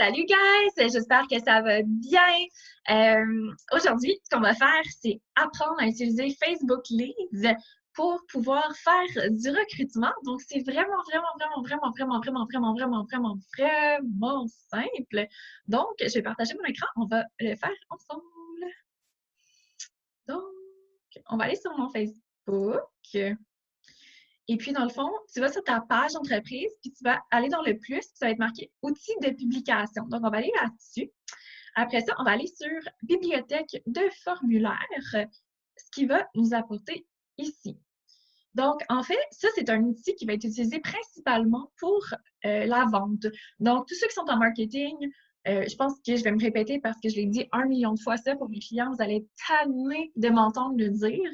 Salut guys, j'espère que ça va bien. Aujourd'hui, ce qu'on va faire, c'est apprendre à utiliser Facebook Leads pour pouvoir faire du recrutement. Donc, c'est vraiment simple. Donc, je vais partager mon écran. On va le faire ensemble. Donc, on va aller sur mon Facebook. Et puis, dans le fond, tu vas sur ta page d'entreprise, puis tu vas aller dans le plus, puis ça va être marqué outils de publication. Donc, on va aller là-dessus. Après ça, on va aller sur bibliothèque de formulaires, ce qui va nous apporter ici. Donc, en fait, ça, c'est un outil qui va être utilisé principalement pour la vente. Donc, tous ceux qui sont en marketing, je pense que je vais me répéter parce que je l'ai dit 1 million de fois ça pour mes clients, vous allez être tannés de m'entendre le dire,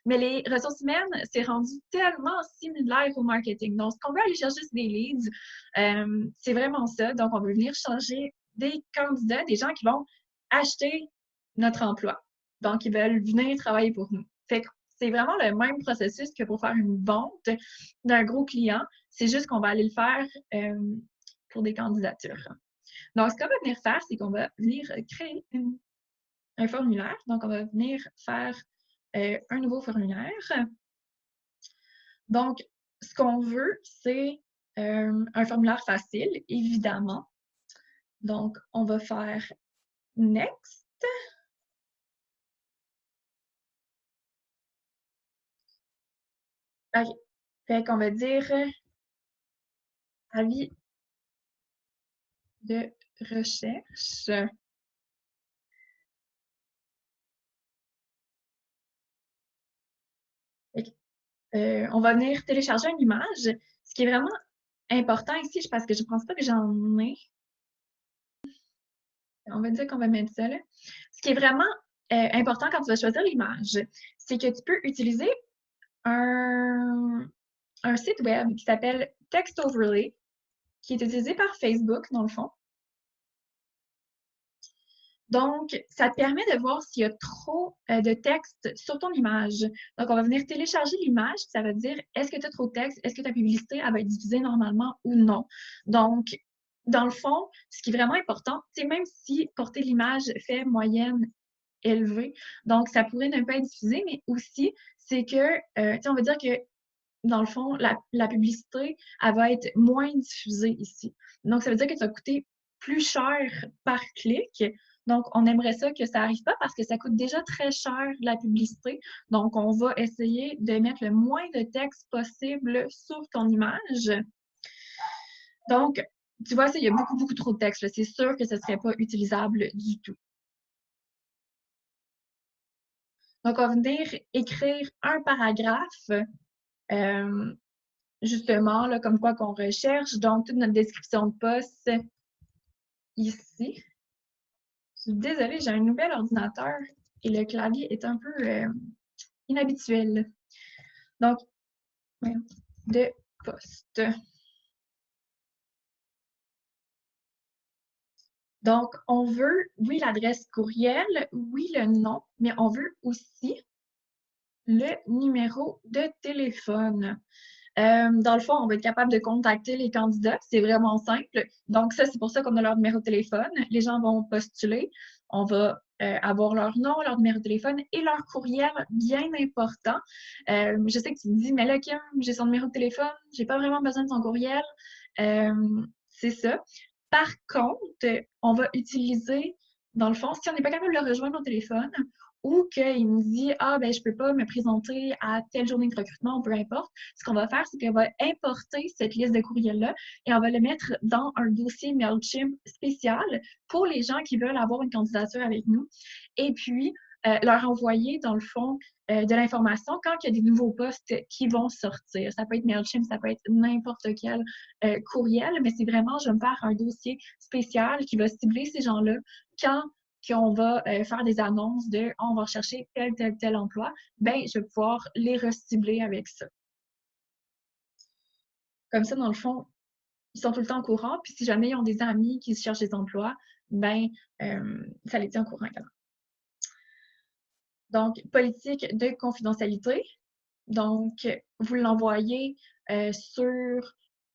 mais les ressources humaines, c'est rendu tellement similaire au marketing. Donc, ce qu'on veut aller chercher, c'est des leads. C'est vraiment ça. Donc, on veut venir changer des candidats, des gens qui vont acheter notre emploi. Donc, ils veulent venir travailler pour nous. Fait que c'est vraiment le même processus que pour faire une vente d'un gros client. C'est juste qu'on va aller le faire pour des candidatures. Donc, ce qu'on va venir faire, c'est qu'on va venir créer un formulaire. Donc, on va venir faire un nouveau formulaire. Donc, ce qu'on veut, c'est un formulaire facile, évidemment. Donc, on va faire Next. OK. Fait qu'on va dire avis de recherche. On va venir télécharger une image. Ce qui est vraiment important ici, parce que je ne pense pas que j'en ai. On va dire qu'on va mettre ça là. Ce qui est vraiment important quand tu vas choisir l'image, c'est que tu peux utiliser un site web qui s'appelle Text Overlay, qui est utilisé par Facebook, dans le fond. Donc, ça te permet de voir s'il y a trop de texte sur ton image. Donc, on va venir télécharger l'image, ça va dire est-ce que tu as trop de texte, est-ce que ta publicité elle va être diffusée normalement ou non. Donc, dans le fond, ce qui est vraiment important, c'est même si porter l'image fait moyenne élevée, donc ça pourrait ne pas être diffusé, mais aussi, c'est que, on va dire que dans le fond, la publicité, elle va être moins diffusée ici. Donc, ça veut dire que ça va coûter plus cher par clic. Donc, on aimerait ça que ça n'arrive pas parce que ça coûte déjà très cher la publicité. Donc, on va essayer de mettre le moins de texte possible sur ton image. Donc, tu vois, ça, il y a beaucoup trop de texte. C'est sûr que ce ne serait pas utilisable du tout. Donc, on va venir écrire un paragraphe justement, là, comme quoi qu'on recherche. Donc, toute notre description de poste ici. Je suis désolée, j'ai un nouvel ordinateur et le clavier est un peu inhabituel. Donc, de poste. Donc, on veut, oui, l'adresse courriel, oui, le nom, mais on veut aussi le numéro de téléphone. Dans le fond, on va être capable de contacter les candidats. C'est vraiment simple. Donc, ça, c'est pour ça qu'on a leur numéro de téléphone. Les gens vont postuler. On va avoir leur nom, leur numéro de téléphone et leur courriel, bien important. Je sais que tu me dis, mais là, Kim, j'ai son numéro de téléphone, j'ai pas vraiment besoin de son courriel. C'est ça. Par contre, on va utiliser, dans le fond, si on n'est pas capable de le rejoindre au téléphone, ou qu'il nous dit ah ben je peux pas me présenter à telle journée de recrutement ou peu importe, ce qu'on va faire c'est qu'on va importer cette liste de courriels là et on va le mettre dans un dossier Mailchimp spécial pour les gens qui veulent avoir une candidature avec nous et puis leur envoyer dans le fond de l'information quand il y a des nouveaux postes qui vont sortir. Ça peut être Mailchimp, ça peut être n'importe quel courriel, mais c'est vraiment je vais me faire un dossier spécial qui va cibler ces gens-là quand qu'on va faire des annonces de on va rechercher tel emploi, ben je vais pouvoir les recibler avec ça. Comme ça, dans le fond, ils sont tout le temps au courant, puis si jamais ils ont des amis qui cherchent des emplois, ben ça les tient au courant également. Donc, politique de confidentialité. Donc, vous l'envoyez sur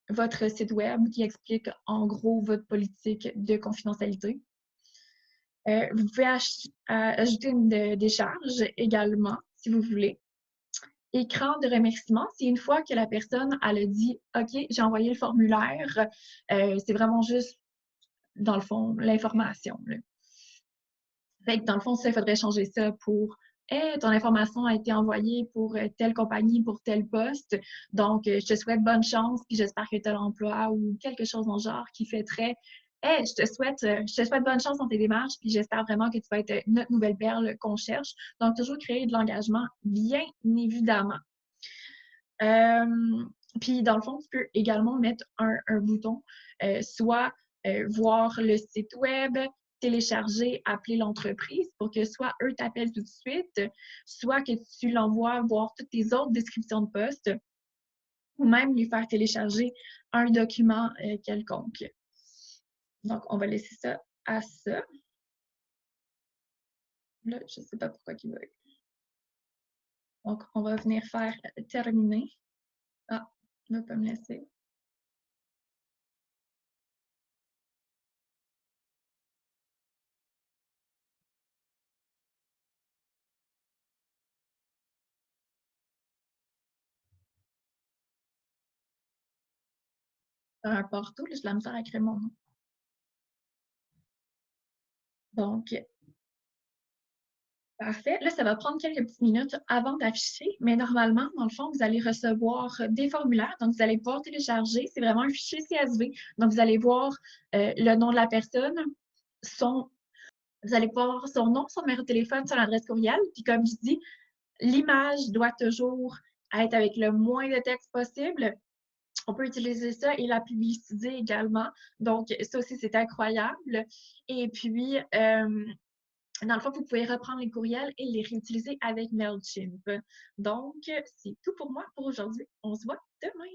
votre site web qui explique en gros votre politique de confidentialité. Vous pouvez ajouter une décharge également, si vous voulez. Écran de remerciement, c'est une fois que la personne elle a dit « OK, j'ai envoyé le formulaire », c'est vraiment juste, dans le fond, l'information. Fait que dans le fond, ça, il faudrait changer ça pour hey, ton information a été envoyée pour telle compagnie, pour tel poste. Donc, je te souhaite bonne chance, puis j'espère que tu as l'emploi ou quelque chose dans le genre qui fait très hey, je te souhaite bonne chance dans tes démarches, puis j'espère vraiment que tu vas être notre nouvelle perle qu'on cherche. Donc, toujours créer de l'engagement, bien évidemment. Puis, dans le fond, tu peux également mettre un bouton, soit voir le site web, télécharger, appeler l'entreprise pour que soit eux t'appellent tout de suite, soit que tu l'envoies voir toutes tes autres descriptions de poste, ou même lui faire télécharger un document quelconque. Donc, on va laisser ça à ça. Là, je ne sais pas pourquoi il bug. Donc, on va venir faire terminer. Ah, il ne va pas me laisser. Un partout, là, j'ai de la misère à écrire mon nom. Donc, parfait. Là, ça va prendre quelques petites minutes avant d'afficher, mais normalement, dans le fond, vous allez recevoir des formulaires. Donc, vous allez pouvoir télécharger. C'est vraiment un fichier CSV. Donc, vous allez voir le nom de la personne, vous allez voir son nom, son numéro de téléphone, son adresse courriel. Puis, comme je dis, l'image doit toujours être avec le moins de texte possible. On peut utiliser ça et la publiciser également. Donc, ça aussi, c'est incroyable. Et puis, dans le fond, vous pouvez reprendre les courriels et les réutiliser avec MailChimp. Donc, c'est tout pour moi pour aujourd'hui. On se voit demain!